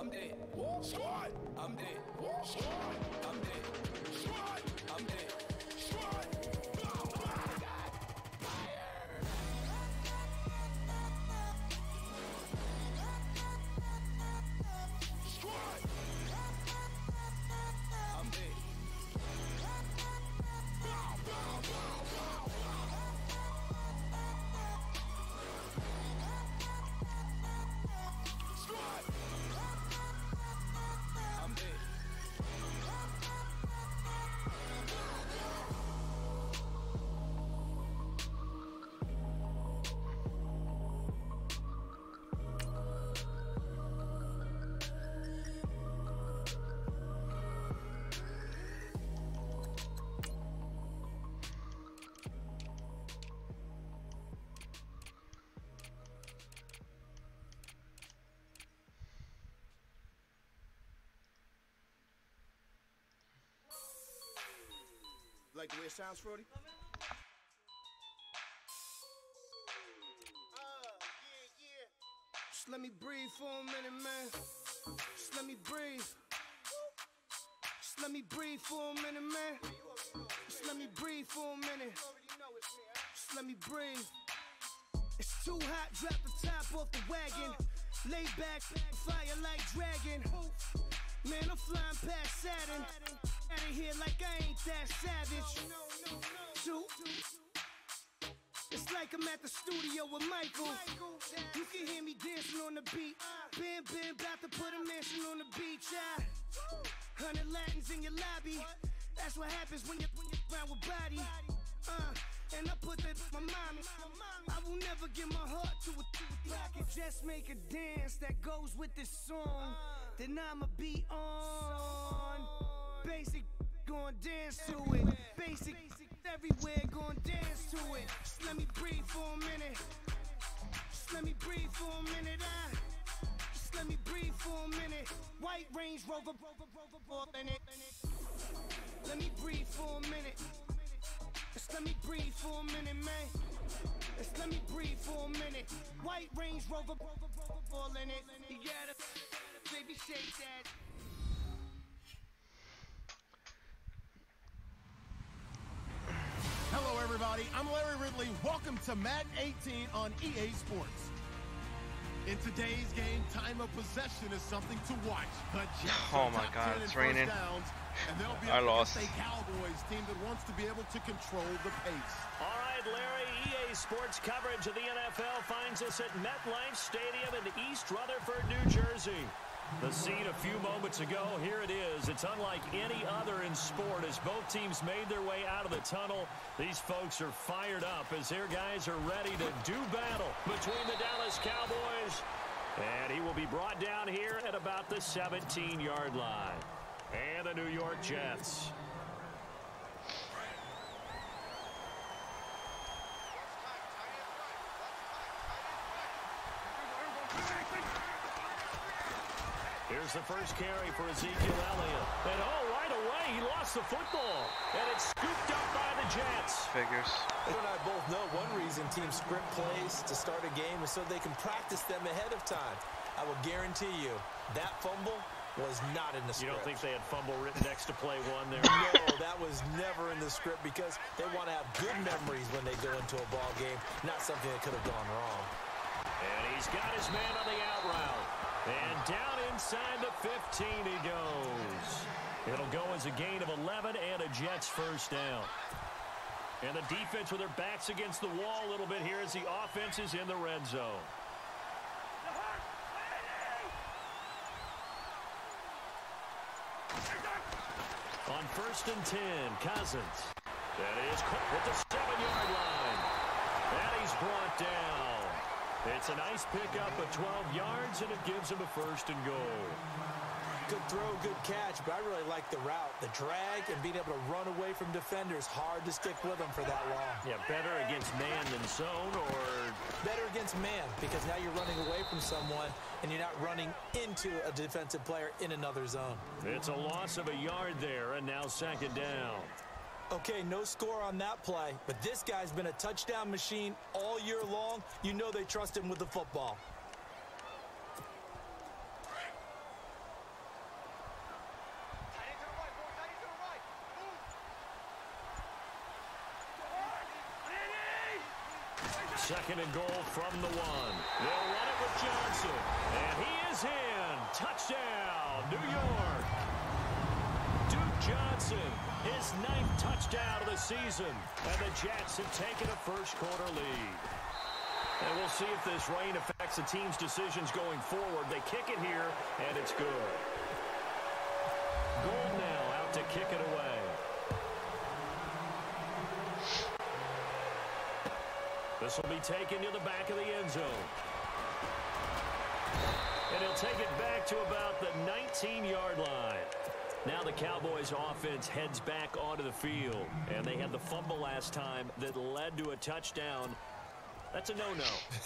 I'm dead. Squad, I'm dead. Squad, I'm dead. Squad, I'm dead. Squad. Like the way it sounds, Frody? Just let me breathe for a minute, man. Just let me breathe. Just let me breathe for a minute, man. Just let me breathe for a minute. Just let me breathe. It's too hot, drop the top off the wagon. Lay back, fire like dragon. Man, I'm flying past Saturn. Out of here like I ain't that savage. Two. It's like I'm at the studio with Michael. You can hear me dancing on the beat. Bam, bam, about to put a mansion on the beach. 100 Latins in your lobby. That's what happens when you're around with body. And I put that in my mommy. I will never give my heart to a I can just make a dance that goes with this song. Then I'ma be on. Basic, gon' dance to it. Basic, everywhere, gon' dance to it. Just let me breathe for a minute. Just let me breathe for a minute. Just let me breathe for a minute. White Range Rover, in it. Let me breathe for a minute. Just let me breathe for a minute, man. Just let me breathe for a minute. White Range Rover, all in it. You gotta, baby, shake that. Hello, everybody. I'm Larry Ridley. Welcome to Madden 18 on EA Sports. In today's game, time of possession is something to watch. The Jets oh my God, it's raining. Downs, and they'll be I lost. a Cowboys team that wants to be able to control the pace. All right, Larry, EA Sports coverage of the NFL finds us at MetLife Stadium in East Rutherford, New Jersey. The scene a few moments ago, here it is. It's unlike any other in sport as both teams made their way out of the tunnel. These folks are fired up as their guys are ready to do battle between the Dallas Cowboys. And he will be brought down here at about the 17-yard line. And the New York Jets. Here's the first carry for Ezekiel Elliott. And right away, he lost the football. And it's scooped up by the Jets. Figures. You and I both know one reason teams script plays to start a game is so they can practice them ahead of time. I will guarantee you that fumble was not in the script. You don't think they had fumble written next to play one there? No, that was never in the script because they want to have good memories when they go into a ball game, not something that could have gone wrong. And he's got his man on the out route. And down inside the 15 he goes. It'll go as a gain of 11 and a Jets first down. And the defense with their backs against the wall a little bit here as the offense is in the red zone. On 1st and 10, Cousins. That is Cook at the 7-yard line. And he's brought down. It's a nice pickup of 12 yards, and it gives him a 1st and goal. Good throw, good catch, but I really like the route. The drag and being able to run away from defenders. Hard to stick with them for that long. Yeah, better against man than zone, or? Better against man, because now you're running away from someone, and you're not running into a defensive player in another zone. It's a loss of a yard there, and now 2nd down. Okay, no score on that play, but this guy's been a touchdown machine all year long. You know they trust him with the football. Second and goal from the 1. They'll run it with Johnson. And he is in. Touchdown, New York. Duke Johnson, his 9th touchdown of the season. And the Jets have taken a first-quarter lead. And we'll see if this rain affects the team's decisions going forward. They kick it here, and it's good. Gold now out to kick it away. This will be taken to the back of the end zone. And he'll take it back to about the 19-yard line. Now the Cowboys offense heads back onto the field. And they had the fumble last time that led to a touchdown. That's a no-no.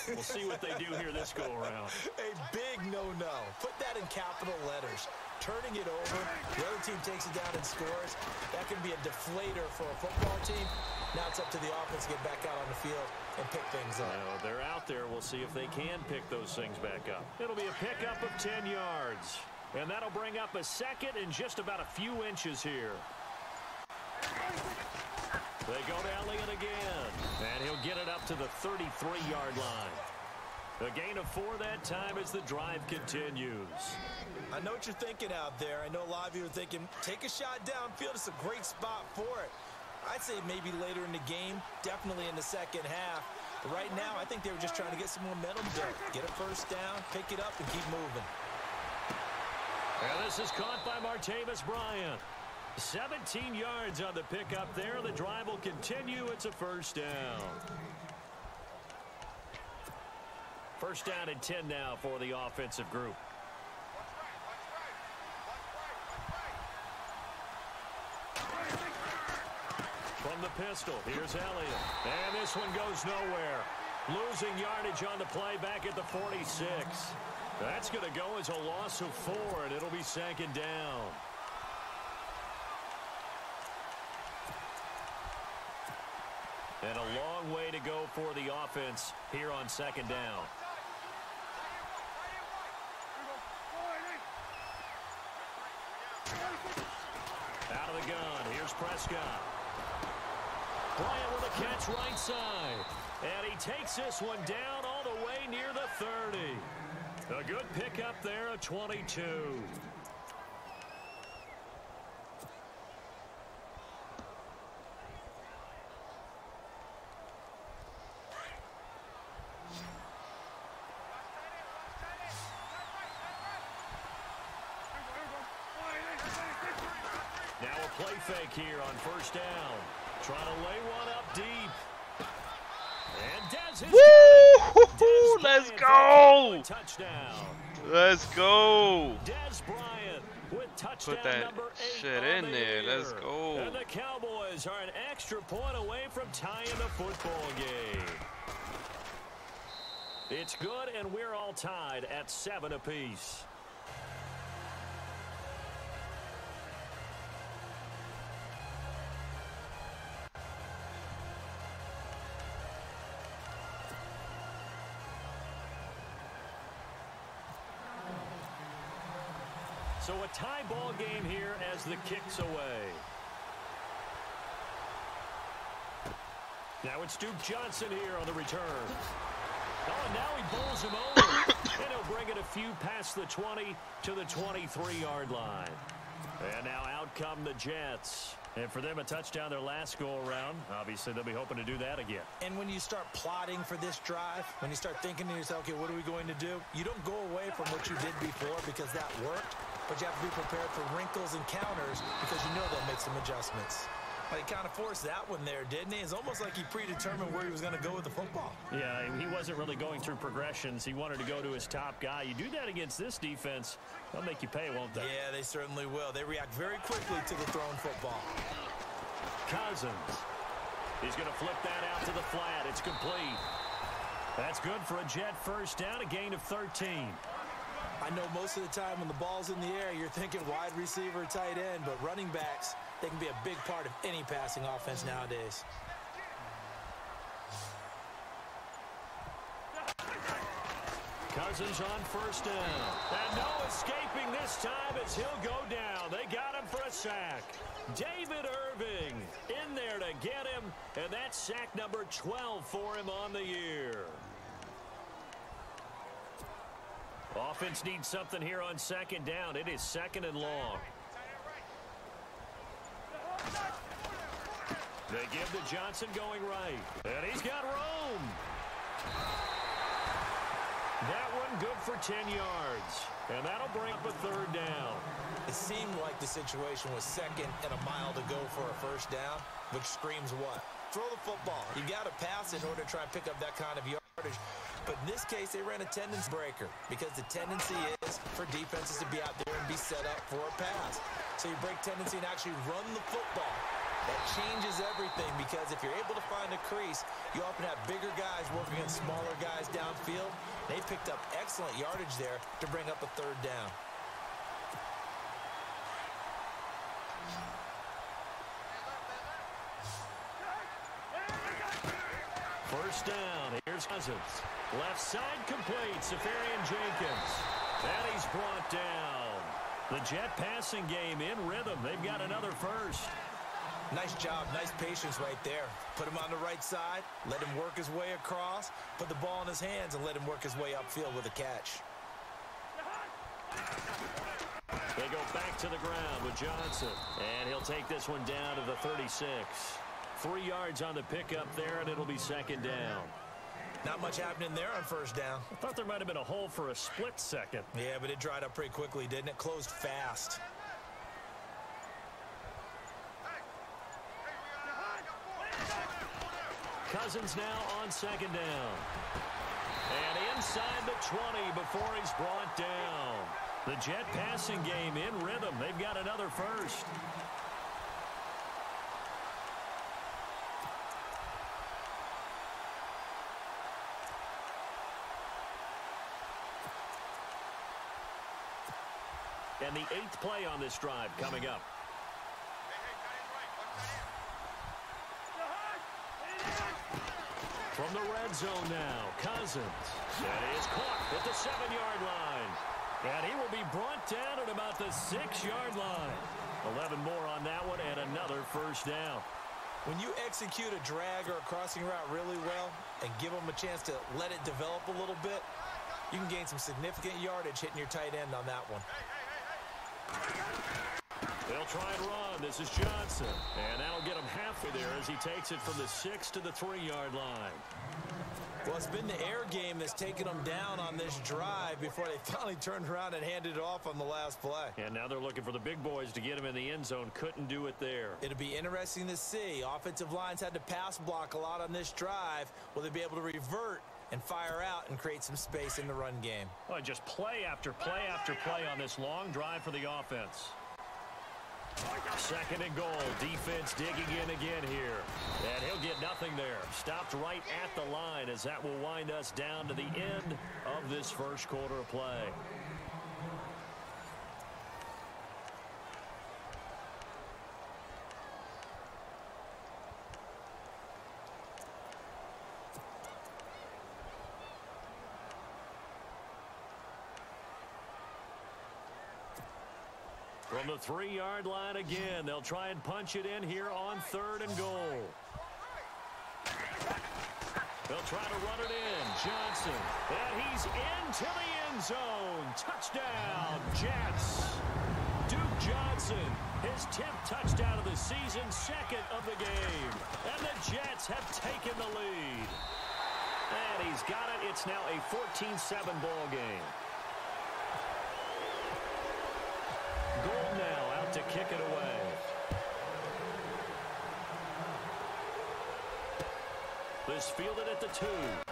We'll see what they do here this go-around. A big no-no. Put that in capital letters. Turning it over, the other team takes it down and scores. That can be a deflator for a football team. Now it's up to the offense to get back out on the field and pick things up. Well, they're out there. We'll see if they can pick those things back up. It'll be a pickup of 10 yards. And that'll bring up a second and just about a few inches here. They go to Elliott again. And he'll get it up to the 33-yard line. A gain of 4 that time as the drive continues. I know what you're thinking out there. I know a lot of you are thinking, take a shot downfield. It's a great spot for it. I'd say maybe later in the game, definitely in the second half. But right now, I think they were just trying to get some momentum built. Get a first down, pick it up, and keep moving. And this is caught by Martavis Bryant. 17 yards on the pickup there. The drive will continue. It's a first down. First down and 10 now for the offensive group. From the pistol, here's Elliott. And this one goes nowhere. Losing yardage on the play back at the 46. That's going to go as a loss of 4, and it'll be second down. And a long way to go for the offense here on second down. Out of the gun, here's Prescott. Bryant with a catch right side. And he takes this one down all the way near the 30. A good pickup there at 22. Now a play fake here on first down. Trying to lay one up deep. And Dez is Woo! Let's go! Touchdown. Let's go. Dez Bryant with touchdown Put that number 8 shit in there. Let's go. And the Cowboys are an extra point away from tying the football game. It's good, and we're all tied at 7 apiece. So a tie ball game here as the kick's away. Now it's Duke Johnson here on the return. Oh, and now he bowls him over. And he'll bring it a few past the 20 to the 23-yard line. And now out come the Jets. And for them, a touchdown their last go-around. Obviously, they'll be hoping to do that again. And when you start plotting for this drive, when you start thinking to yourself, okay, what are we going to do? You don't go away from what you did before because that worked. But you have to be prepared for wrinkles and counters because you know they'll make some adjustments. Well, he kind of forced that one there, didn't he? It's almost like he predetermined where he was going to go with the football. Yeah, he wasn't really going through progressions. He wanted to go to his top guy. You do that against this defense, they'll make you pay, won't they? Yeah, they certainly will. They react very quickly to the thrown football. Cousins. He's going to flip that out to the flat. It's complete. That's good for a Jet first down, a gain of 13. I know most of the time when the ball's in the air, you're thinking wide receiver, tight end, but running backs, they can be a big part of any passing offense nowadays. Cousins on first down. And no escaping this time as he'll go down. They got him for a sack. David Irving in there to get him, and that's sack number 12 for him on the year. Offense needs something here on second down. It is second and long. They give to Johnson going right. And he's got room. That one good for 10 yards. And that'll bring up a third down. It seemed like the situation was second and a mile to go for a first down, which screams what? Throw the football. You got to pass in order to try and pick up that kind of yardage. But in this case, they ran a tendency breaker because the tendency is for defenses to be out there and be set up for a pass. So you break tendency and actually run the football. That changes everything because if you're able to find a crease, you often have bigger guys working against smaller guys downfield. They picked up excellent yardage there to bring up a third down. First down. Here's Cousins. Left side complete. Safarian Jenkins. And he's brought down. The Jet passing game in rhythm. They've got another first. Nice job, nice patience right there. Put him on the right side, let him work his way across, put the ball in his hands, and let him work his way upfield with a catch. They go back to the ground with Johnson, and he'll take this one down to the 36. 3 yards on the pickup there, and it'll be second down. Not much happening there on first down. I thought there might have been a hole for a split second. Yeah, but it dried up pretty quickly, didn't it? Closed fast. Cousins now on second down. And inside the 20 before he's brought down. The Jet passing game in rhythm. They've got another first. And the 8th play on this drive coming up. From the red zone now, Cousins. That is caught at the 7-yard line. And he will be brought down at about the 6-yard line. 11 more on that one and another first down. When you execute a drag or a crossing route really well and give them a chance to let it develop a little bit, you can gain some significant yardage hitting your tight end on that one. They'll try and run. This is Johnson. And that'll get him halfway there as he takes it from the 6 to the 3-yard line. Well, it's been the air game that's taken them down on this drive before they finally turned around and handed it off on the last play. And now they're looking for the big boys to get him in the end zone. Couldn't do it there. It'll be interesting to see. Offensive lines had to pass block a lot on this drive. Will they be able to revert and fire out and create some space in the run game? Oh, just play after play after play on this long drive for the offense. Second and goal. Defense digging in again here. And he'll get nothing there. Stopped right at the line as that will wind us down to the end of this first quarter of play. From the 3-yard line again, they'll try and punch it in here on 3rd and goal. They'll try to run it in. Johnson, and he's into the end zone. Touchdown, Jets. Duke Johnson, his 10th touchdown of the season, 2nd of the game. And the Jets have taken the lead. And he's got it. It's now a 14-7 ball game. Gold now out to kick it away. This fielded at the 2. And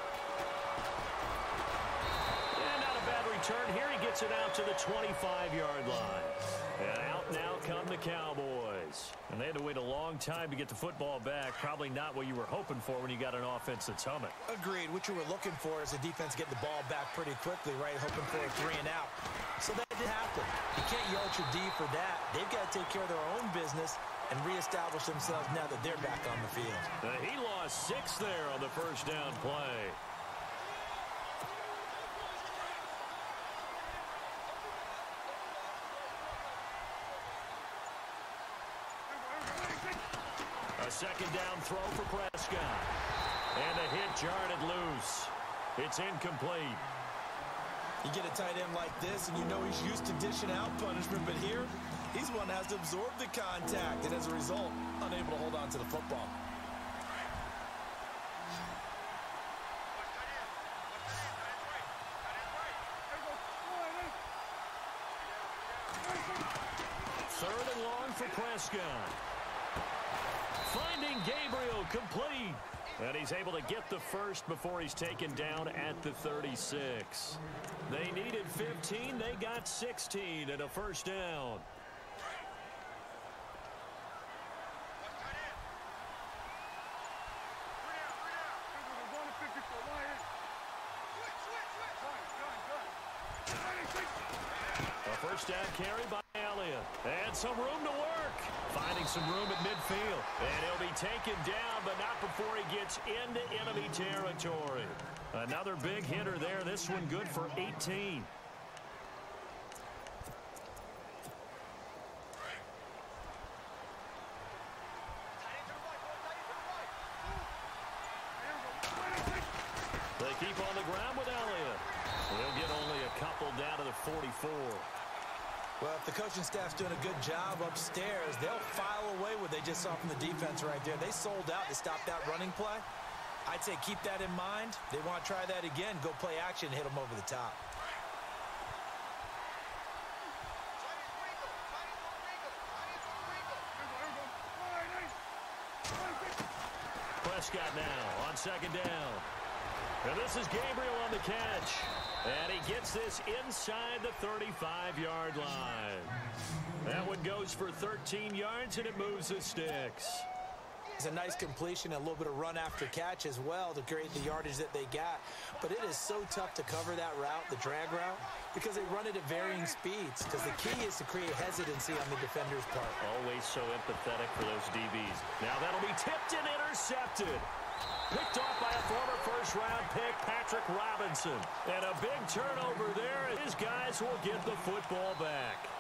not a bad return here. He gets it out to the 25-yard line. And out now come the Cowboys. And they had to wait a long time to get the football back. Probably not what you were hoping for when you got an offense that's humming. Agreed. What you were looking for is the defense getting the ball back pretty quickly, right? Hoping for a 3 and out. So that did happen. You can't yell at your D for that. They've got to take care of their own business and reestablish themselves now that they're back on the field. He lost 6 there on the first down play. A second down throw for Prescott. And the hit jarred it loose. It's incomplete. You get a tight end like this, and you know he's used to dishing out punishment, but here, he's the one that has to absorb the contact, and as a result, unable to hold on to the football. Third and long for Prescott. Finding Gabriel complete. And he's able to get the first before he's taken down at the 36. They needed 15. They got 16 and a first down. A first down carry by Elliott. And some room to work. Finding some room at midfield. And he'll be taken down, but not before he gets into enemy territory. Another big hitter there. This one good for 18. They keep on the ground with Elliott. They'll get only a couple down to the 44. Well, if the coaching staff's doing a good job upstairs, they'll file away what they just saw from the defense right there. They sold out to stop that running play. I'd say keep that in mind. They want to try that again. Go play action and hit them over the top. Prescott now on second down. And this is Gabriel on the catch. And he gets this inside the 35-yard line. That one goes for 13 yards, and it moves the sticks. It's a nice completion, a little bit of run after catch as well to create the yardage that they got. But it is so tough to cover that route, the drag route, because they run it at varying speeds. Because the key is to create hesitancy on the defender's part. Always so empathetic for those DBs. Now that'll be tipped and intercepted. Picked off by a former first-round pick, Patrick Robinson. And a big turnover there. His guys will get the football back.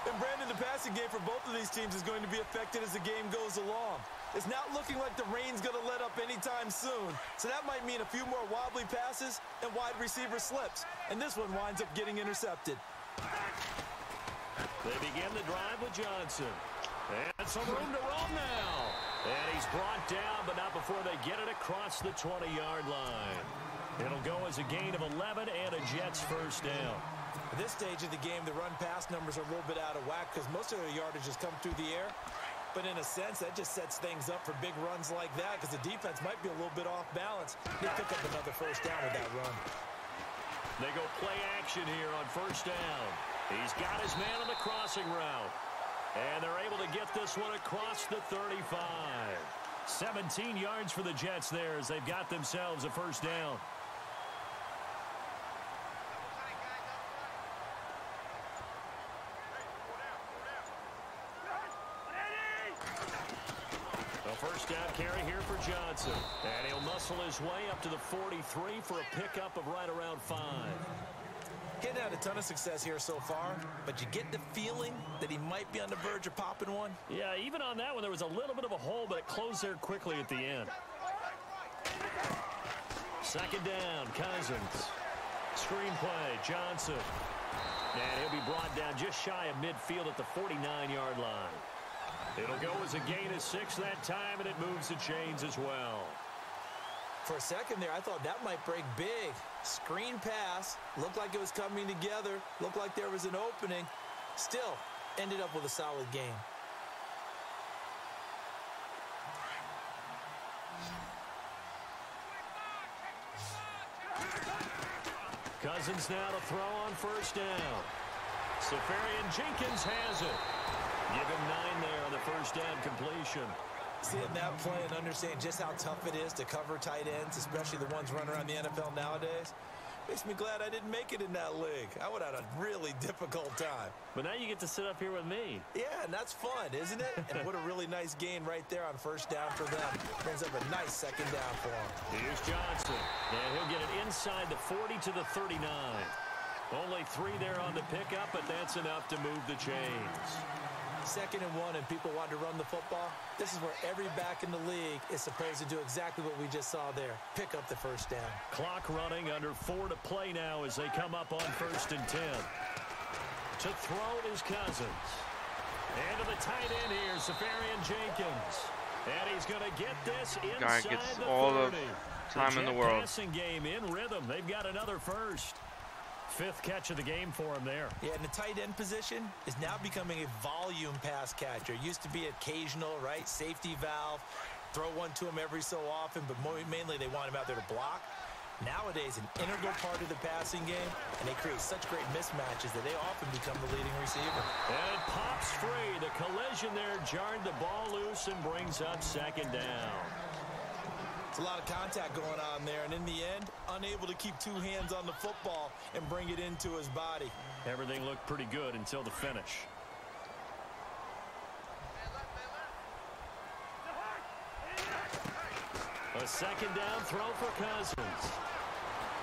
And Brandon, the passing game for both of these teams is going to be affected as the game goes along. It's not looking like the rain's going to let up anytime soon. So that might mean a few more wobbly passes and wide receiver slips. And this one winds up getting intercepted. They begin the drive with Johnson. And some room to roam now. And he's brought down, but not before they get it across the 20-yard line. It'll go as a gain of 11 and a Jets first down. At this stage of the game, the run-pass numbers are a little bit out of whack because most of their yardage has come through the air. But in a sense, that just sets things up for big runs like that because the defense might be a little bit off balance. They pick up another first down with that run. They go play action here on first down. He's got his man on the crossing route. And they're able to get this one across the 35. 17 yards for the Jets there as they've got themselves a first down. A first down carry here for Johnson. And he'll muscle his way up to the 43 for a pickup of right around 5. Getting had a ton of success here so far, but you get the feeling that he might be on the verge of popping one. Yeah, even on that one, there was a little bit of a hole, but it closed there quickly at the end. Second down, Cousins. Screenplay, Johnson. And he'll be brought down just shy of midfield at the 49-yard line. It'll go as a gain of 6 that time, and it moves the chains as well. For a second there, I thought that might break big. Screen pass. Looked like it was coming together. Looked like there was an opening. Still, ended up with a solid game. Cousins now to throw on first down. Safarian Jenkins has it. Give him 9 there on the first down completion. Seeing that play and understanding just how tough it is to cover tight ends, especially the ones running around the NFL nowadays, makes me glad I didn't make it in that league. I would have had a really difficult time. But now you get to sit up here with me. Yeah, and that's fun, isn't it? And what a really nice gain right there on first down for them. Brings up a nice second down for them. Here's Johnson. And he'll get it inside the 40 to the 39. Only 3 there on the pickup, but that's enough to move the chains. 2nd and 1 and people want to run the football. This is where every back in the league is supposed to do exactly what we just saw there. Pick up the first down. Clock running, under 4 to play now as they come up on 1st and 10. To throw is Cousins. And to the tight end here, Safarian Jenkins. And he's going to get this inside Guy gets the 30. all the time in the world. Passing game in rhythm. They've got another first. 5th catch of the game for him there. Yeah, and the tight end position is now becoming a volume pass catcher. It used to be occasional, right? Safety valve. Throw one to him every so often, but mainly they want him out there to block. Nowadays, an integral part of the passing game, and they create such great mismatches that they often become the leading receiver. And it pops free. The collision there jarred the ball loose and brings up 2nd down. It's a lot of contact going on there, and in the end, unable to keep 2 hands on the football and bring it into his body. Everything looked pretty good until the finish. A 2nd down throw for Cousins.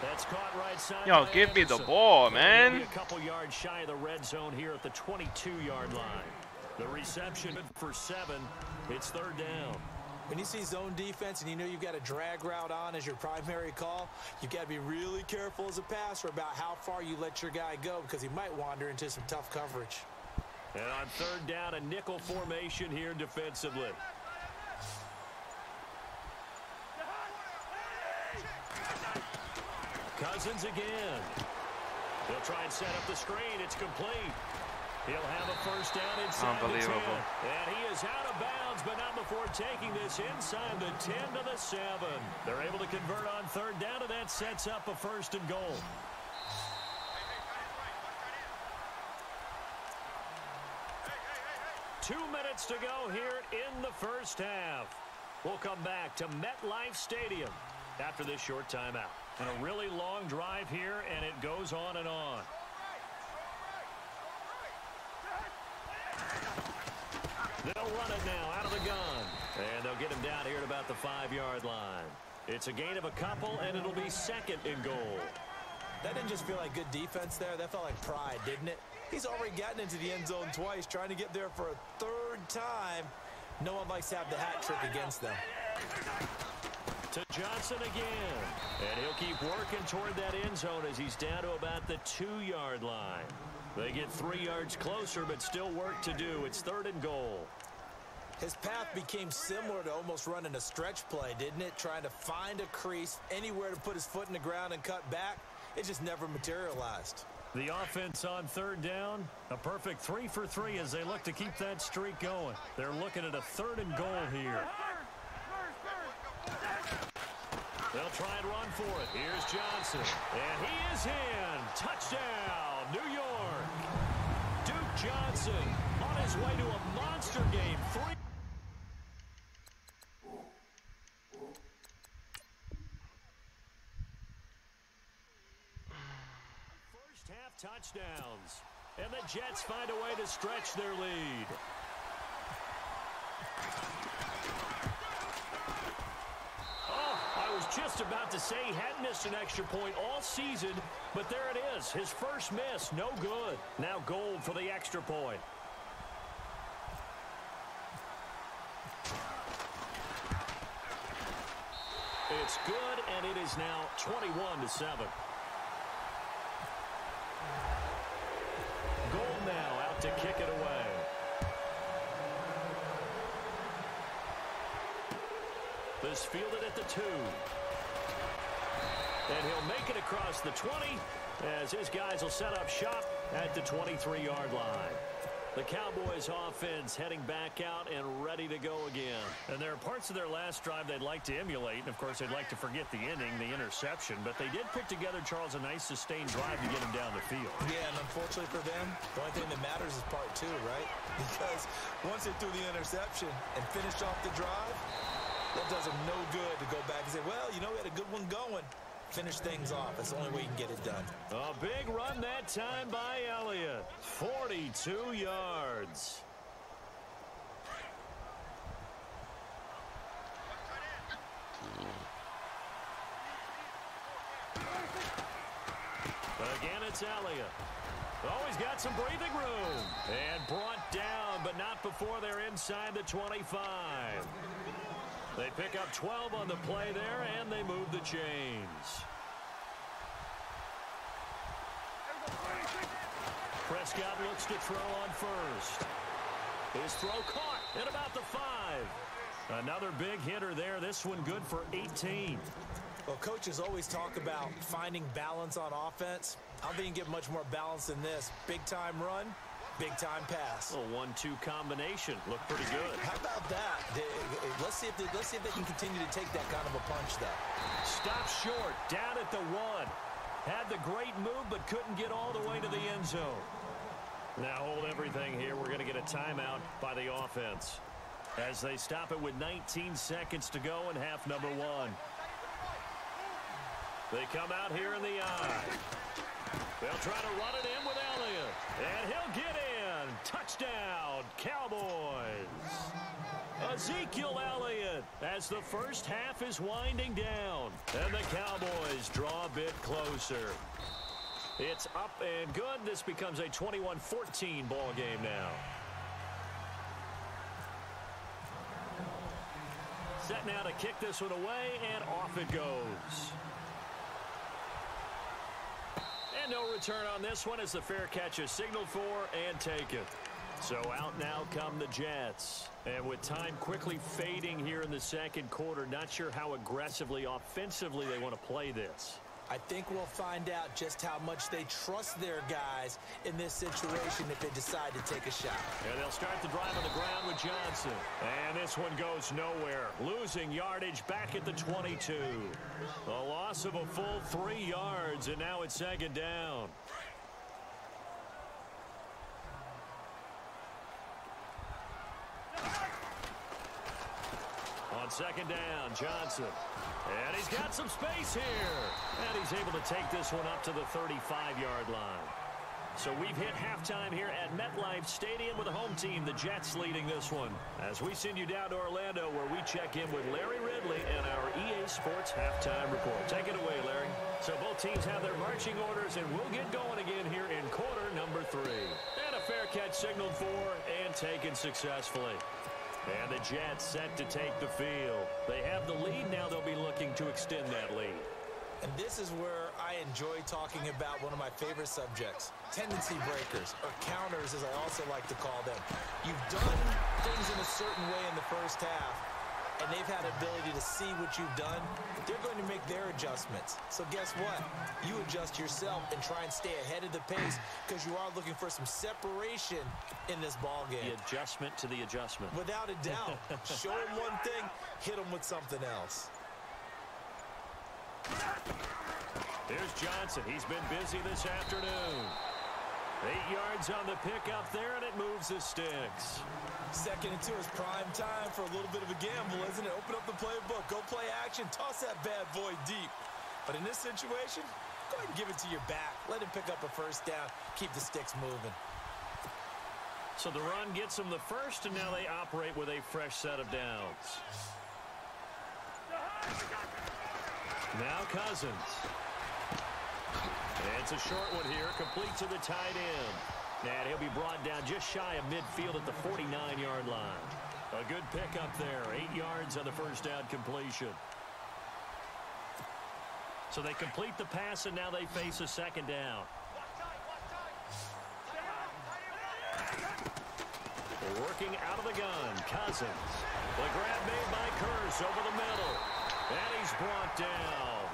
That's caught right side. Yo, give me the ball, man. A couple yards shy of the red zone here at the 22-yard line. The reception for 7. It's 3rd down. When you see zone defense and you know you've got a drag route on as your primary call, you've got to be really careful as a passer about how far you let your guy go because he might wander into some tough coverage. And on 3rd down, a nickel formation here defensively. Cousins again. He'll try and set up the screen. It's complete. He'll have a first down inside the 10. And he is out of bounds, but not before taking this inside the 10 to the 7. They're able to convert on 3rd down, and that sets up a 1st and goal. Two minutes to go here in the first half. We'll come back to MetLife Stadium after this short timeout. And a really long drive here, and it goes on and on. They'll run it now out of the gun. And they'll get him down here at about the 5-yard line. It's a gain of a couple, and it'll be 2nd and goal. That didn't just feel like good defense there. That felt like pride, didn't it? He's already gotten into the end zone twice, trying to get there for a 3rd time. No one likes to have the hat trick against them. To Johnson again. And he'll keep working toward that end zone as he's down to about the 2-yard line. They get 3 yards closer, but still work to do. It's 3rd and goal. His path became similar to almost running a stretch play, didn't it? Trying to find a crease, anywhere to put his foot in the ground and cut back. It just never materialized. The offense on 3rd down, a perfect 3 for 3 as they look to keep that streak going. They're looking at a 3rd and goal here. They'll try and run for it. Here's Johnson. And he is in. Touchdown, New York. Duke Johnson on his way to a monster game. First half touchdowns. And the Jets find a way to stretch their lead. I was just about to say he hadn't missed an extra point all season, but there it is. His first miss, no good. Now gold for the extra point. It's good, and it is now 21-7. Gold now out to kick it away. This fielded at the 2. And he'll make it across the 20 as his guys will set up shop at the 23-yard line. The Cowboys offense heading back out and ready to go again. And there are parts of their last drive they'd like to emulate. And, of course, they'd like to forget the ending, the interception. But they did put together, Charles, a nice sustained drive to get them down the field. Yeah, and unfortunately for them, the only thing that matters is part 2, right? Because once they threw the interception and finished off the drive, that does them no good to go back and say, well, you know, we had a good one going. Finish things off. That's the only way you can get it done. A big run that time by Elliott. 42 yards. Again, it's Elliott. Oh, he's got some breathing room. And brought down but not before they're inside the 25. They pick up 12 on the play there, and they move the chains. Prescott looks to throw on first. His throw caught at about the 5. Another big hitter there. This one good for 18. Well, coaches always talk about finding balance on offense. I don't think you can get much more balance than this. Big-time run, big-time pass. A 1-2 combination. Looked pretty good. How about that? Let's see if they can continue to take that kind of a punch, though. Stop short, down at the 1. Had the great move, but couldn't get all the way to the end zone. Now hold everything here. We're going to get a timeout by the offense as they stop it with 19 seconds to go in half number 1. They come out here in the eye. They'll try to run it in with Elliott. And he'll get in. Touchdown, Cowboys. Ezekiel Elliott as the first half is winding down. And the Cowboys draw a bit closer. It's up and good. This becomes a 21-14 ball game now. Set now to kick this one away, and off it goes. And no return on this one as the fair catch is signaled for and taken. So out now come the Jets. And with time quickly fading here in the second quarter, not sure how aggressively, offensively they want to play this. I think we'll find out just how much they trust their guys in this situation if they decide to take a shot. And they'll start the drive on the ground with Johnson. And this one goes nowhere. Losing yardage back at the 22. A loss of a full 3 yards, and now it's second down. On second down, Johnson. And he's got some space here. And he's able to take this one up to the 35-yard line. So we've hit halftime here at MetLife Stadium with the home team, the Jets, leading this one. As we send you down to Orlando, where we check in with Larry Ridley and our EA Sports halftime report. Take it away, Larry. So both teams have their marching orders, and we'll get going again here in quarter number 3. And a fair catch signaled for and taken successfully. And the Jets set to take the field. They have the lead. Now they'll be looking to extend that lead. And this is where I enjoy talking about one of my favorite subjects, tendency breakers, or counters, as I also like to call them. You've done things in a certain way in the first half, and they've had ability to see what you've done. They're going to make their adjustments. So guess what? You adjust yourself and try and stay ahead of the pace because you are looking for some separation in this ball game. The adjustment to the adjustment. Without a doubt. Show them one thing, hit them with something else. Here's Johnson. He's been busy this afternoon. 8 yards on the pickup there, and it moves the sticks. 2nd and 2 is prime time for a little bit of a gamble, isn't it? Open up the playbook, go play action, toss that bad boy deep. But in this situation, go ahead and give it to your back. Let him pick up a first down, keep the sticks moving. So the run gets them the first, and now they operate with a fresh set of downs. Now Cousins. And it's a short one here, complete to the tight end. And he'll be brought down just shy of midfield at the 49-yard line. A good pickup there, 8 yards on the first down completion. So they complete the pass, and now they face a second down. Working out of the gun, Cousins. The grab made by Curse over the middle. And he's brought down.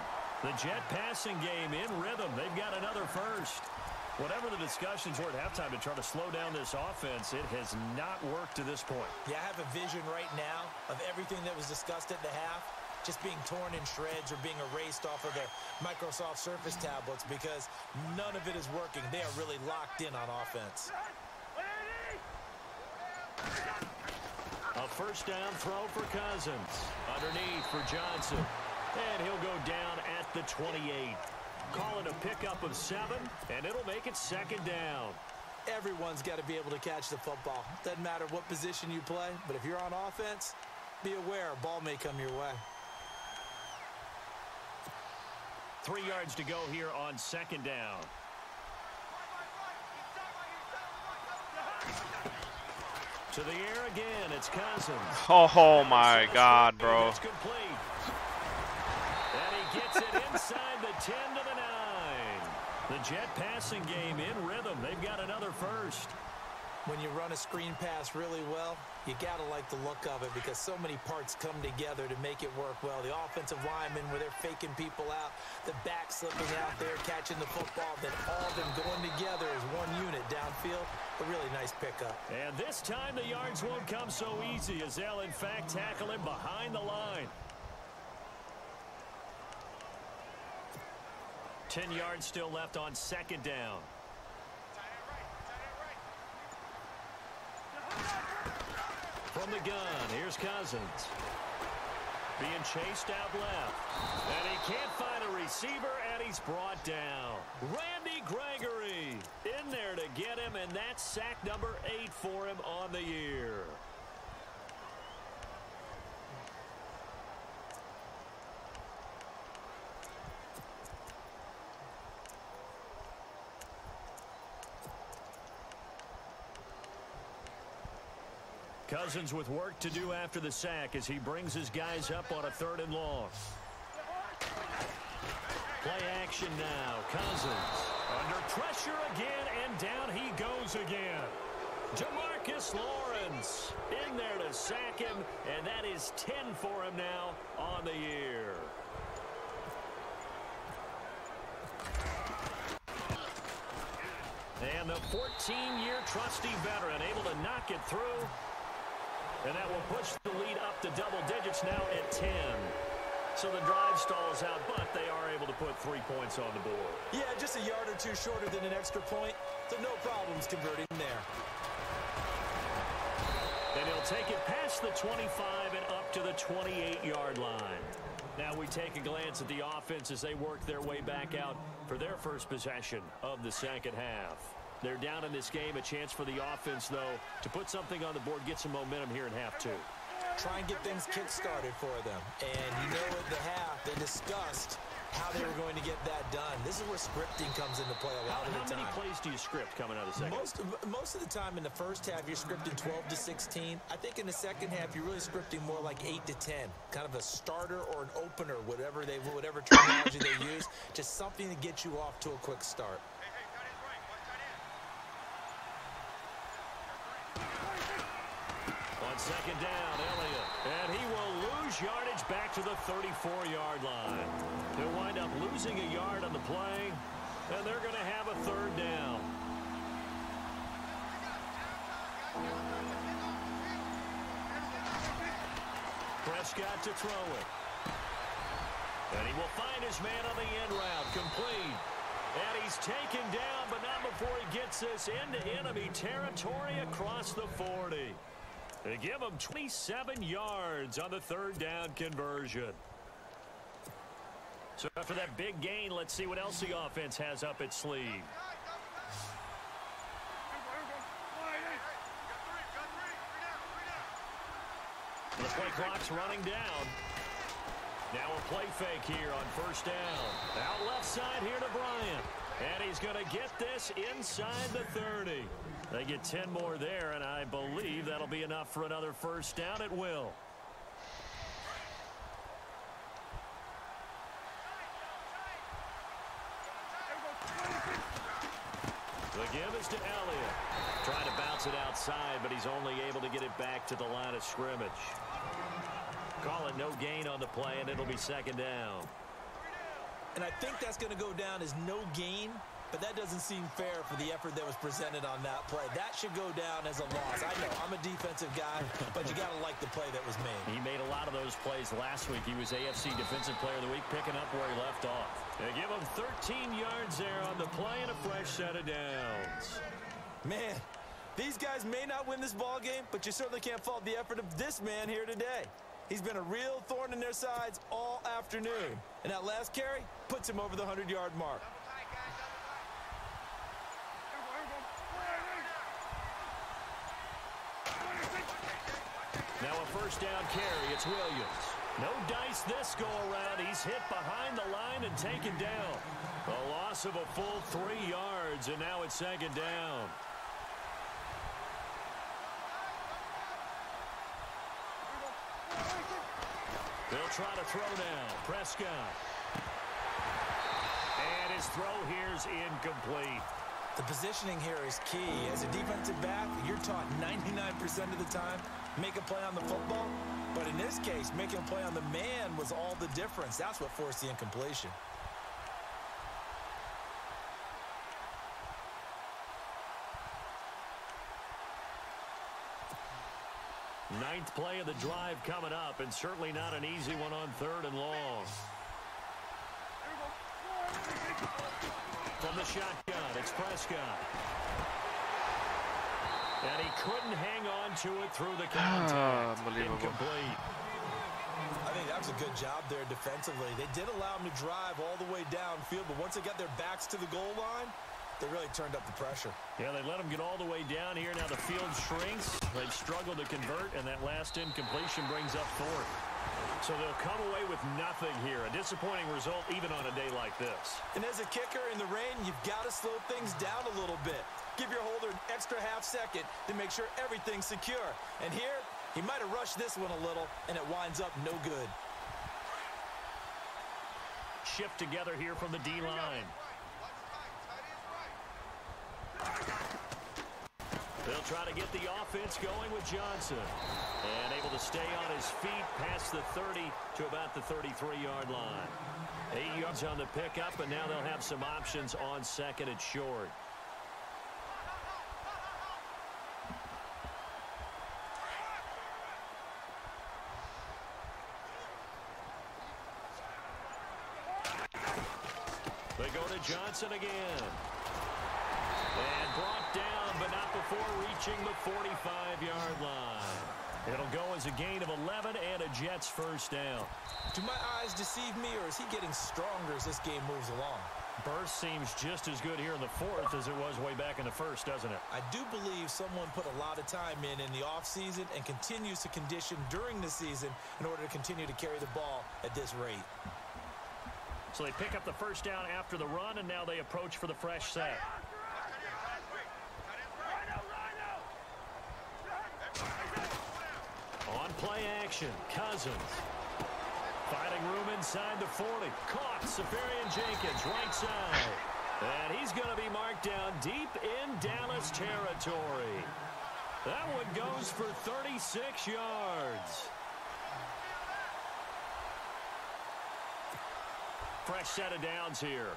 The Jet passing game in rhythm. They've got another first. Whatever the discussions were at halftime to try to slow down this offense, it has not worked to this point. Yeah, I have a vision right now of everything that was discussed at the half just being torn in shreds or being erased off of their Microsoft Surface tablets because none of it is working. They are really locked in on offense. A first down throw for Cousins. Underneath for Johnson. And he'll go down at the 28. Call it a pickup of 7, and it'll make it second down. Everyone's got to be able to catch the football. Doesn't matter what position you play, but if you're on offense, be aware a ball may come your way. 3 yards to go here on second down. To the air again, it's Cousins. Oh my God, bro. It's complete. And he gets it inside the 10 to the 9. The Jet passing game in rhythm. They've got another first. When you run a screen pass really well, you got to like the look of it because so many parts come together to make it work well. The offensive linemen, where they're faking people out, the back slipping out there, catching the football, then all of them going together as one unit downfield. A really nice pickup. And this time the yards won't come so easy as they'll, in fact, tackle him behind the line. 10 yards still left on second down. From the gun, here's Cousins. Being chased out left. And he can't find a receiver, and he's brought down. Randy Gregory in there to get him, and that's sack number 8 for him on the year. Cousins with work to do after the sack as he brings his guys up on a 3rd and long. Play action now. Cousins under pressure again, and down he goes again. Demarcus Lawrence in there to sack him, and that is 10 for him now on the year. And the 14-year trusty veteran able to knock it through. And that will push the lead up to double digits now at 10. So the drive stalls out, but they are able to put 3 points on the board. Yeah, just a yard or two shorter than an extra point. So no problems converting there. And he'll take it past the 25 and up to the 28-yard line. Now we take a glance at the offense as they work their way back out for their first possession of the second half. They're down in this game. A chance for the offense, though, to put something on the board, get some momentum here in half 2. Try and get things kick-started for them. And you know at the half, they discussed how they were going to get that done. This is where scripting comes into play a lot of the time. How many plays do you script coming out of the second? Most of the time in the first half, you're scripting 12 to 16. I think in the second half, you're really scripting more like 8 to 10. Kind of a starter or an opener, whatever terminology they use. Just something to get you off to a quick start. On second down, Elliott. And he will lose yardage back to the 34-yard line. They'll wind up losing a yard on the play, and they're going to have a 3rd down. Prescott to throw it. And he will find his man on the end route. Complete. And he's taken down, but not before he gets this into enemy territory across the 40. They give him 27 yards on the 3rd down conversion. So after that big gain, let's see what else the offense has up its sleeve. The play clock's running down. Now a play fake here on 1st down. Out left side here to Bryant. And he's going to get this inside the 30. They get 10 more there, and I believe that'll be enough for another 1st down at will. The give is to Elliott. Trying to bounce it outside, but he's only able to get it back to the line of scrimmage. Call it no gain on the play, and it'll be 2nd down. And I think that's going to go down as no gain, but that doesn't seem fair for the effort that was presented on that play. That should go down as a loss. I know, I'm a defensive guy, but you got to like the play that was made. He made a lot of those plays last week. He was AFC Defensive Player of the Week, picking up where he left off. They give him 13 yards there on the play and a fresh set of downs. Man, these guys may not win this ball game, but you certainly can't fault the effort of this man here today. He's been a real thorn in their sides all afternoon. And that last carry puts him over the 100-yard mark. Now a 1st down carry. It's Williams. No dice this go around. He's hit behind the line and taken down. A loss of a full 3 yards, and now it's 2nd down. They'll try to throw now. Prescott. And his throw here's incomplete. The positioning here is key. As a defensive back, you're taught 99% of the time, make a play on the football. But in this case, making a play on the man was all the difference. That's what forced the incompletion. Ninth play of the drive coming up, and certainly not an easy one on 3rd and long. From the shotgun, it's Prescott. And he couldn't hang on to it through the contact. Unbelievable. Incomplete. I think that was a good job there defensively. They did allow him to drive all the way downfield, but once they got their backs to the goal line, they really turned up the pressure. Yeah, they let him get all the way down here. Now the field shrinks. They've struggled to convert, and that last incompletion brings up 4th. So they'll come away with nothing here. A disappointing result even on a day like this. And as a kicker in the rain, you've got to slow things down a little bit. Give your holder an extra half second to make sure everything's secure. And here, he might have rushed this one a little, and it winds up no good. Shift together here from the D-line. They'll try to get the offense going with Johnson. And able to stay on his feet past the 30 to about the 33-yard line. 8 yards on the pickup, and now they'll have some options on 2nd and short. They go to Johnson again. And brought down, but not before reaching the 45-yard line. It'll go as a gain of 11 and a Jets first down. Do my eyes deceive me, or is he getting stronger as this game moves along? Burst seems just as good here in the 4th as it was way back in the 1st, doesn't it? I do believe someone put a lot of time in the offseason and continues to condition during the season in order to continue to carry the ball at this rate. So they pick up the first down after the run, and now they approach for the fresh set. On play action, Cousins. Finding room inside the 40. Caught, Safarian-Jenkins, right side. And he's going to be marked down deep in Dallas territory. That one goes for 36 yards. Fresh set of downs here.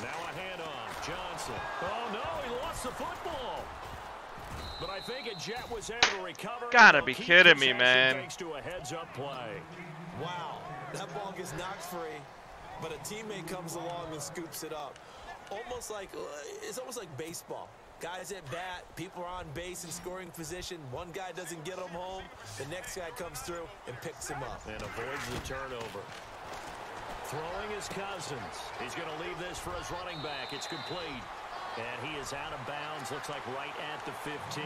Now a handoff. Johnson. Oh, no, he lost the football. But I think a Jet was able to recover. Gotta be kidding me, man. Thanks to a heads-up play. Wow, that ball gets knocked free, but a teammate comes along and scoops it up. It's almost like baseball. Guys at bat, people are on base in scoring position. One guy doesn't get him home. The next guy comes through and picks him up. And avoids the turnover. Throwing is Cousins. He's going to leave this for his running back. It's complete. And he is out of bounds. Looks like right at the 15.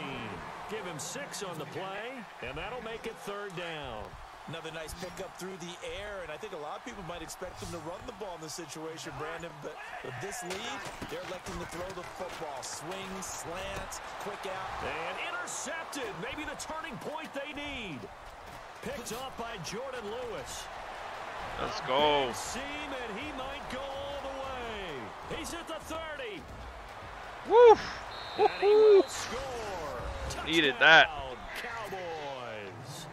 Give him 6 on the play, and that'll make it 3rd down. Another nice pickup through the air, and I think a lot of people might expect them to run the ball in this situation, Brandon, but with this lead, they're electing to throw the football. Swings, slants, quick out. And intercepted. Maybe the turning point they need. Picked off by Jordan Lewis. Let's go. Seam, and he might go all the way. He's at the 30. Woo! And he will score. Touchdown, Needed that. Cowboys.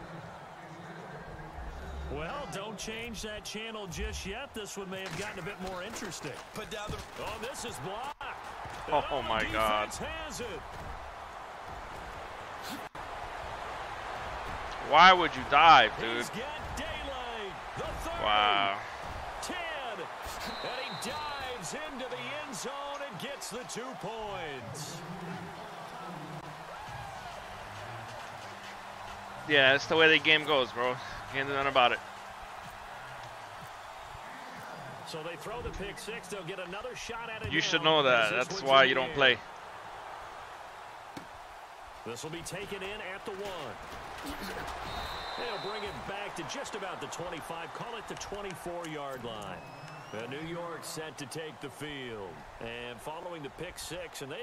Well, don't change that channel just yet. This one may have gotten a bit more interesting. Put down the... Oh, this is blocked. Oh, my God. Has it. Why would you dive, dude? He's got daylight. The 30. Wow. 10. And he dives into the end zone and gets the 2 points. Yeah, that's the way the game goes, bro. Can't do nothing about it. So they throw the pick 6. They'll get another shot at it. You should know that. That's why you don't play. This will be taken in at the 1. They'll bring it back to just about the 25. Call it the 24-yard line. New York set to take the field. And following the pick 6, and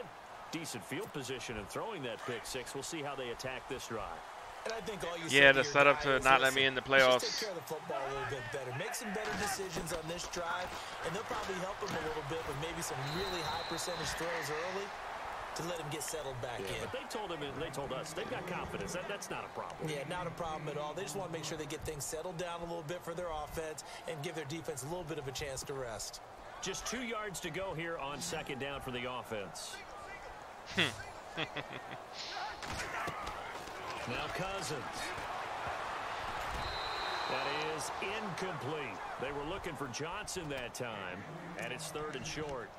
decent field position and throwing that pick six. We'll see how they attack this drive. And I think all you the setup to not let me in the playoffs. Just take care of the football a little bit better. Make some better decisions on this drive, and they'll probably help him a little bit with maybe some really high percentage throws early to let him get settled back in. But they told us they've got confidence. That's not a problem. Yeah, not a problem at all. They just want to make sure they get things settled down a little bit for their offense and give their defense a little bit of a chance to rest. Just 2 yards to go here on second down for the offense. Now Cousins. That is incomplete. They were looking for Johnson that time, and it's 3rd and short.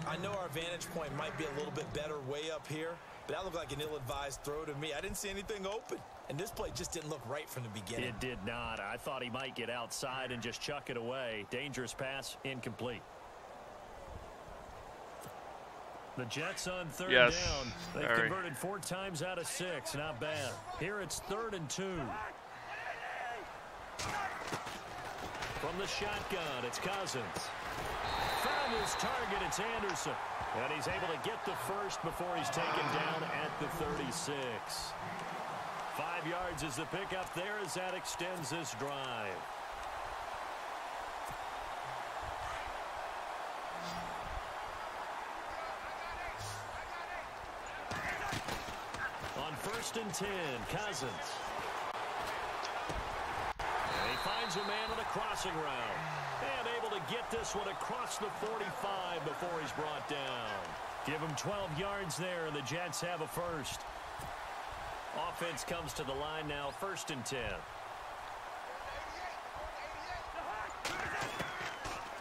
I know our vantage point might be a little bit better way up here, but that looked like an ill-advised throw to me. I didn't see anything open, and this play just didn't look right from the beginning. It did not. I thought he might get outside and just chuck it away. Dangerous pass, incomplete. The Jets on 3rd down. They've converted 4 times out of 6. Not bad. Here it's 3rd and 2. From the shotgun, it's Cousins. Found his target, it's Anderson. And he's able to get the first before he's taken down at the 36. 5 yards is the pickup there as that extends this drive. On 1st and 10, Cousins. And he finds a man on a crossing route. And able to get this one across the 45 before he's brought down. Give him 12 yards there, and the Jets have a first. Offense comes to the line now, 1st and 10.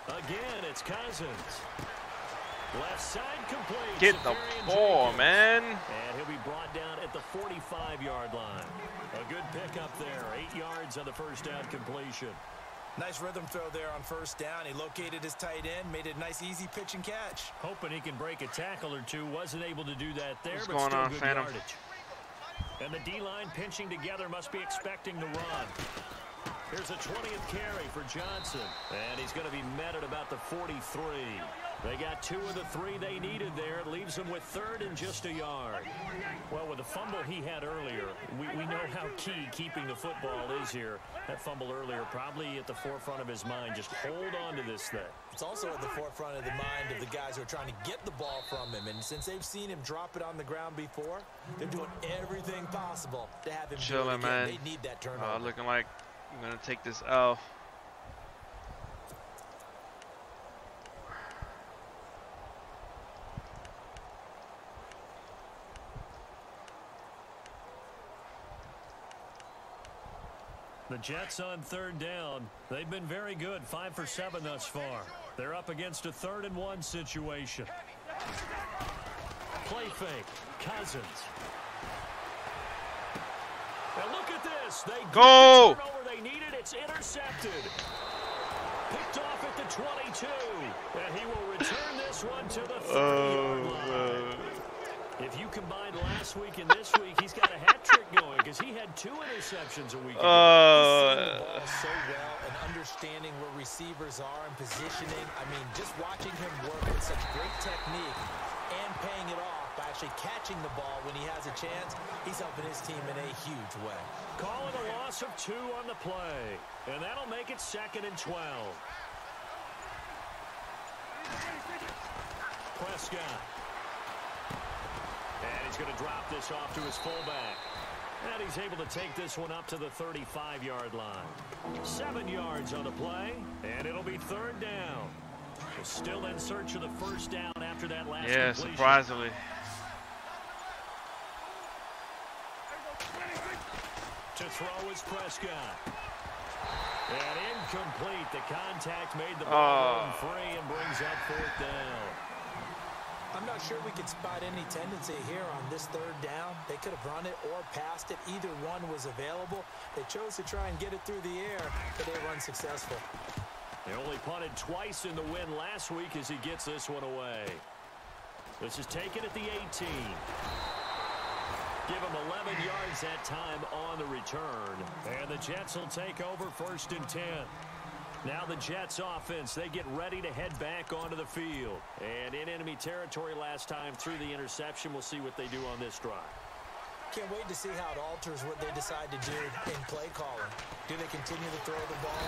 Again, it's Cousins. Left side complete. Get the ball, man. And he'll be brought down at the 45-yard line. A good pickup there. 8 yards on the first down completion. Nice rhythm throw there on 1st down. He located his tight end, made it a nice, easy pitch and catch. Hoping he can break a tackle or two. Wasn't able to do that there, What's but going still on, good Phantom? yardage. And the D-line pinching together must be expecting the run. Here's a 20th carry for Johnson. And he's going to be met at about the 43. They got 2 of the 3 they needed there. It leaves them with 3rd and just a yard. Well, with the fumble he had earlier, we know how key keeping the football is here. That fumble earlier probably at the forefront of his mind. Just hold on to this thing. It's also at the forefront of the mind of the guys who are trying to get the ball from him. And since they've seen him drop it on the ground before, they're doing everything possible to have him do it again. Man. They need that turnover. Looking like I'm going to take this L. The Jets on 3rd down. They've been very good. 5 for 7 thus far. They're up against a 3rd and 1 situation. Play fake. Cousins. Now look at this. They go. The turnover they needed. It's intercepted. Picked off at the 22. And he will return this one to the 30-yard line. If you combine last week and this week, he's got a hat trick going because he had 2 interceptions a week ago. He's seeing the ball so well and understanding where receivers are and positioning. I mean, just watching him work with such great technique and paying it off by actually catching the ball when he has a chance, he's helping his team in a huge way. Calling a loss of 2 on the play, and that'll make it 2nd and 12. Prescott. And he's going to drop this off to his fullback. And he's able to take this one up to the 35-yard line. 7 yards on the play, and it'll be 3rd down. Still in search of the first down after that last completion. Surprisingly. To throw is Prescott. And incomplete. The contact made the ball run free and brings up 4th down. I'm not sure we could spot any tendency here on this 3rd down. They could have run it or passed it. Either one was available. They chose to try and get it through the air, but they were unsuccessful. They only punted twice in the win last week as he gets this one away. This is taken at the 18. Give him 11 yards that time on the return. And the Jets will take over 1st and 10. Now the Jets offense, they get ready to head back onto the field. And in enemy territory last time through the interception. We'll see what they do on this drive. Can't wait to see how it alters what they decide to do in play calling. Do they continue to throw the ball?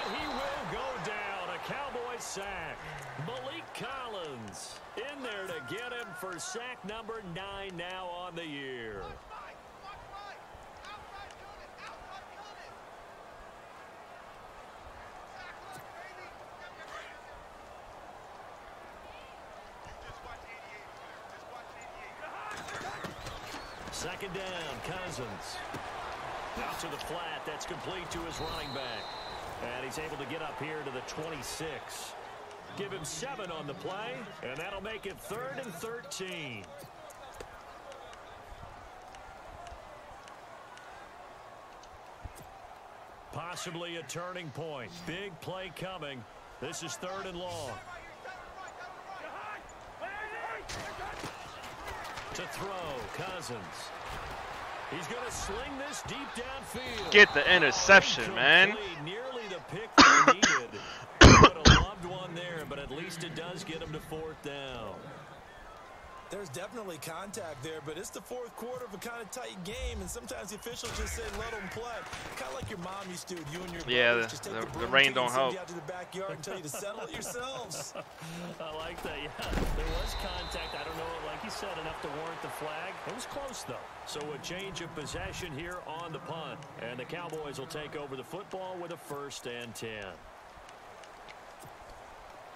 And he will go down. A Cowboy sack. Malik Collins in there to get him for sack number 9 now on the year. Second down, Cousins. Out to the flat. That's complete to his running back. And he's able to get up here to the 26. Give him 7 on the play, and that'll make it 3rd and 13. Possibly a turning point. Big play coming. This is 3rd and long. To throw, Cousins. He's going to sling this deep downfield. Get the interception, man. Nearly the pick they needed. Would have loved one there, but at least it does get him to 4th down. There's definitely contact there, but it's the 4th quarter of a kind of tight game, and sometimes the officials just say let them play. Kind of like your mom used to, you and your brothers. Just take the rain don't help. Out to the backyard and tell you to settle it yourselves. I like that, yeah. There was contact. I don't know, like you said, enough to warrant the flag. It was close, though. So a change of possession here on the punt, and the Cowboys will take over the football with a 1st and 10.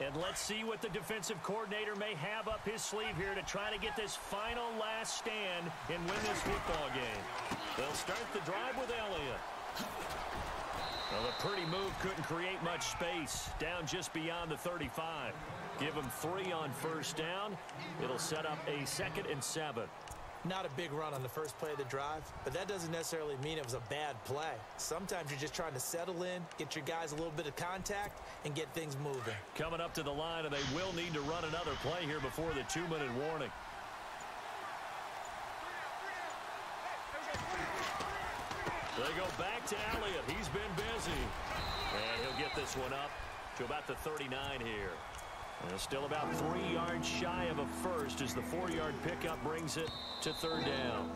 And let's see what the defensive coordinator may have up his sleeve here to try to get this final last stand and win this football game. They'll start the drive with Elliott. Well, a pretty move couldn't create much space. Down just beyond the 35. Give him 3 on 1st down. It'll set up a 2nd and 7. Not a big run on the first play of the drive, but that doesn't necessarily mean it was a bad play. Sometimes you're just trying to settle in, get your guys a little bit of contact, and get things moving. Coming up to the line, and they will need to run another play here before the 2-minute warning. They go back to Elliott. He's been busy. And he'll get this one up to about the 39 here. And still about 3 yards shy of a first as the 4-yard pickup brings it to 3rd down.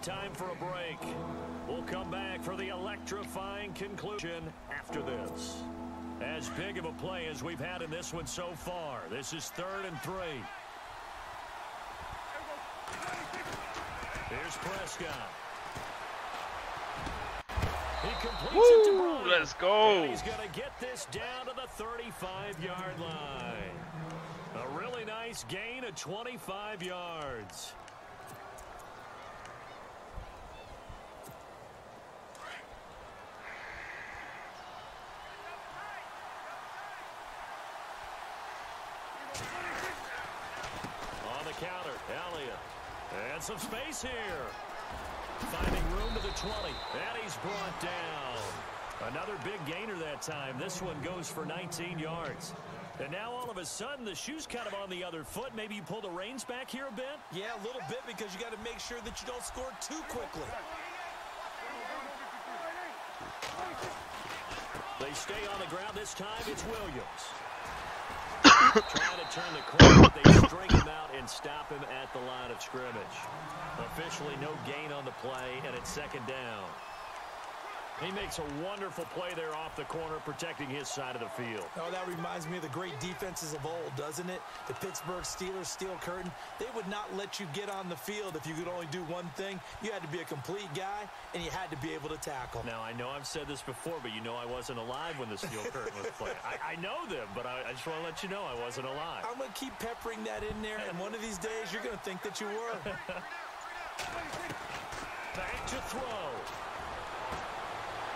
Time for a break. We'll come back for the electrifying conclusion after this. As big of a play as we've had in this one so far. This is 3rd and 3. Here's Prescott. He completes it to Bryant. Let's go. And he's going to get this down to the 35-yard line. A really nice gain of 25 yards. On the counter, Elliott. And some space here. Finding room to the 20. And he's brought down. Another big gainer that time. This one goes for 19 yards. And now all of a sudden the shoe's kind of on the other foot. Maybe you pull the reins back here a bit? Yeah, a little bit, because you got to make sure that you don't score too quickly. They stay on the ground. This time it's Williams. Trying to turn the corner, but they string him out and stop him at the line of scrimmage. Officially no gain on the play, and it's 2nd down. He makes a wonderful play there off the corner, protecting his side of the field. Oh, that reminds me of the great defenses of old, doesn't it? The Pittsburgh Steelers, steel curtain. They would not let you get on the field if you could only do one thing. You had to be a complete guy, and you had to be able to tackle. Now, I know I've said this before, but you know I wasn't alive when the steel curtain was played. I know them, but I just want to let you know I wasn't alive. I'm going to keep peppering that in there, and one of these days you're going to think that you were. Back to throw.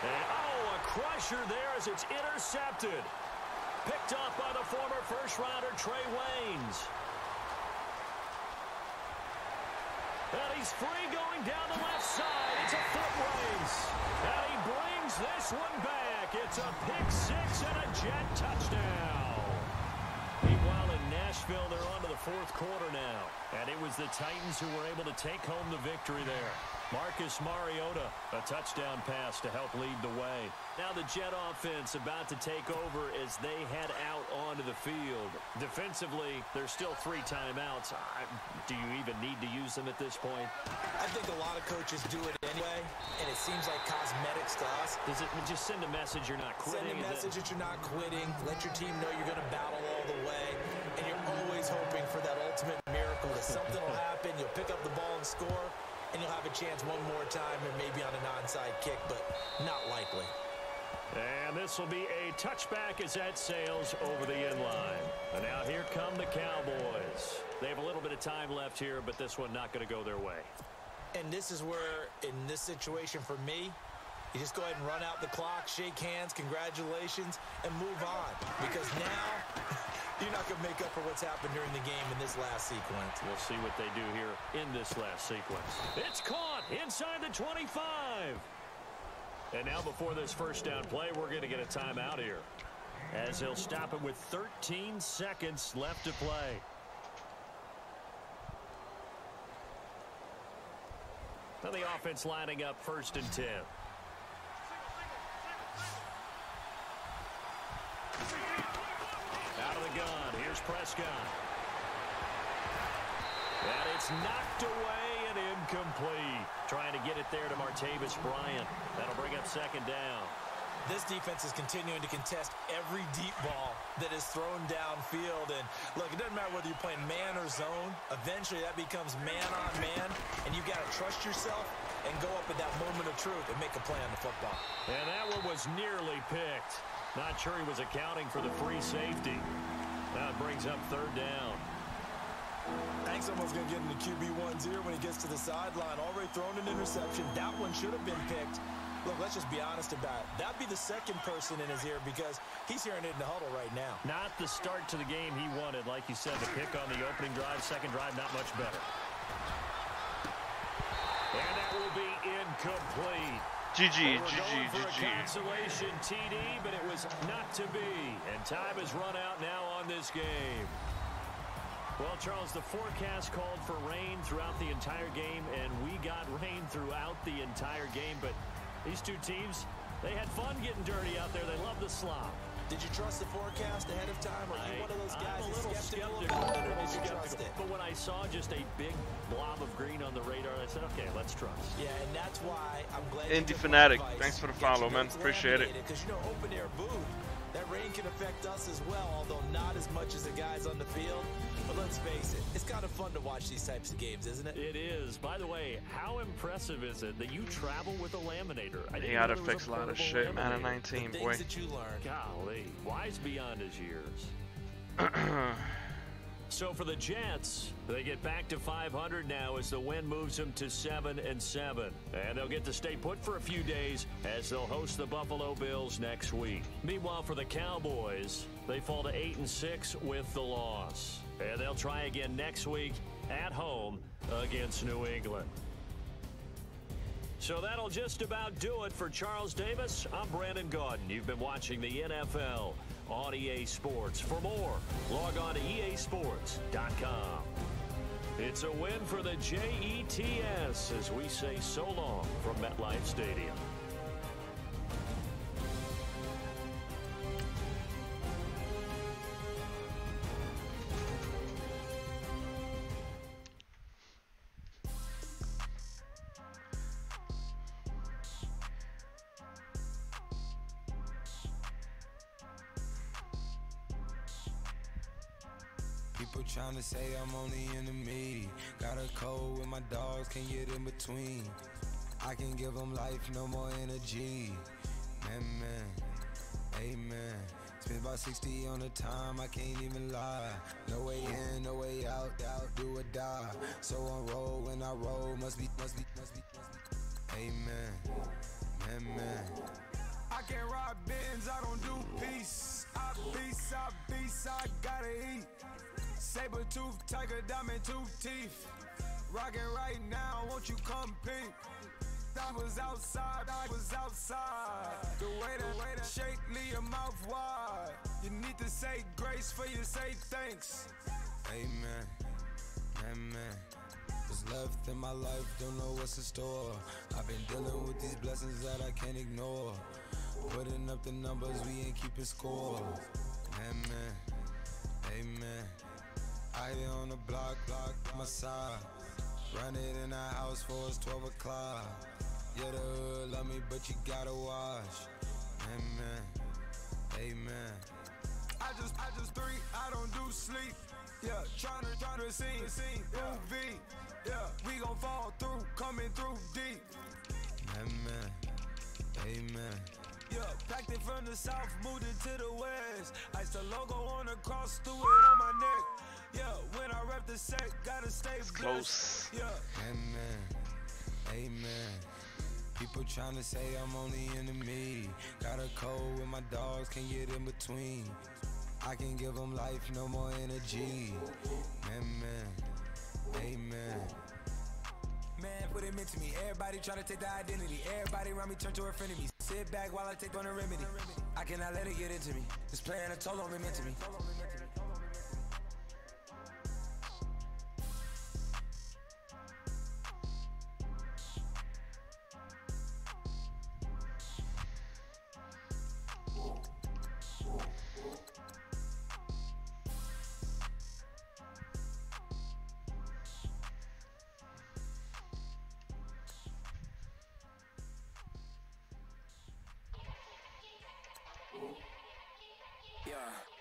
And, oh, a crusher there as it's intercepted. Picked off by the former first-rounder Trey Waynes. And he's free going down the left side. It's a foot race. And he brings this one back. It's a pick-6 and a Jet touchdown. Meanwhile, in Nashville, they're on to the 4th quarter now. And it was the Titans who were able to take home the victory there. Marcus Mariota, a touchdown pass to help lead the way. Now the Jet offense about to take over as they head out onto the field. Defensively, there's still 3 timeouts. Do you even need to use them at this point? I think a lot of coaches do it anyway, and it seems like cosmetics to us. Does it just send a message you're not quitting? Send a message that you're not quitting. Let your team know you're going to battle all the way, and you're always hoping for that ultimate miracle that something will happen, you'll pick up the ball and score, and you'll have a chance one more time and maybe on an onside kick, but not likely. And this will be a touchback as that sails over the end line. And now here come the Cowboys. They have a little bit of time left here, but this one not going to go their way. And this is where, in this situation for me, you just go ahead and run out the clock, shake hands, congratulations, and move on. Because now, you're not going to make up for what's happened during the game in this last sequence. We'll see what they do here in this last sequence. It's caught inside the 25. And now before this first down play, we're going to get a timeout here, as they'll stop it with 13 seconds left to play. Now the offense lining up 1st and 10. Out of the gun, here's Prescott. And it's knocked away and incomplete. Trying to get it there to Martavis Bryant. That'll bring up 2nd down. This defense is continuing to contest every deep ball that is thrown downfield. And look, it doesn't matter whether you're playing man or zone. Eventually, that becomes man on man. And you've got to trust yourself and go up at that moment of truth and make a play on the football. And that one was nearly picked. Not sure he was accounting for the free safety. Now it brings up 3rd down. I think someone's going to get into QB1's ear when he gets to the sideline. Already thrown an interception. That one should have been picked. Look, let's just be honest about it. That'd be the 2nd person in his ear because he's hearing it in the huddle right now. Not the start to the game he wanted. Like you said, the pick on the opening drive, 2nd drive, not much better. And that will be incomplete. GG. Consolation TD, but it was not to be. And time has run out now on this game. Well, Charles, the forecast called for rain throughout the entire game, and we got rain throughout the entire game. But these two teams, they had fun getting dirty out there. They love the slop. Did you trust the forecast ahead of time? Or are you one of those guys I'm a little skeptical. But when I saw just a big blob of green on the radar, I said, okay, let's trust. Yeah, and that's why I'm glad. Indie Fanatic, thanks for the follow, man. Appreciate it. Because, you know, open air booth, that rain can affect us as well, although not as much as the guys on the field. But let's face it, it's kind of fun to watch these types of games, isn't it? It is. By the way, how impressive is it that you travel with a laminator? He had to fix a lot of shit, man, at 19, the boy. Things that you learn. Golly, wise beyond his years. So for the Jets, they get back to 500 now as the win moves them to 7-7. And they'll get to stay put for a few days as they'll host the Buffalo Bills next week. Meanwhile, for the Cowboys, they fall to 8-6 with the loss. And they'll try again next week at home against New England. So that'll just about do it for Charles Davis. I'm Brandon Gaudin. You've been watching the NFL on EA Sports. For more, log on to easports.com. It's a win for the Jets as we say so long from MetLife Stadium. People trying to say I'm only enemy. Got a code with my dogs, can't get in between. I can give them life, no more energy. Man, amen. Spent about 60 on the time, I can't even lie. No way in, no way out, do or die. So on roll, when I roll, must be. Amen, man. I can't ride Benz, I don't do peace. I beast, I gotta eat. Saber tooth, tiger, diamond tooth teeth. Rockin' right now, won't you come peep? I was outside. The way that shake, leave your mouth wide. You need to say grace for you say thanks. Amen, What's left in my life, don't know what's in store. I've been dealing with these blessings that I can't ignore. Putting up the numbers, we ain't keeping score. Amen, amen. I here on the block, my side. Run it in the house for it's 12 o'clock. Yeah, the hood love me, but you gotta watch. Amen, amen. I just three, I don't do sleep. Yeah, tryna see, UV. Yeah, we gon' fall through, coming through deep. Amen, amen. Yeah, packed it from the south, moved it to the west. Iced the logo on the cross, threw it on my neck. Yeah, when I rep the set, gotta stay blessed. Close. Yeah, amen, amen. People tryna say I'm on the enemy. Got a code with my dogs, can't get in between. I can give them life, no more energy. Amen, amen. Man, what it meant to me. Everybody try to take the identity. Everybody around me turn to a friend of me. Sit back while I take on a remedy. I cannot let it get into me. This playing a toll on me meant to me. Yeah.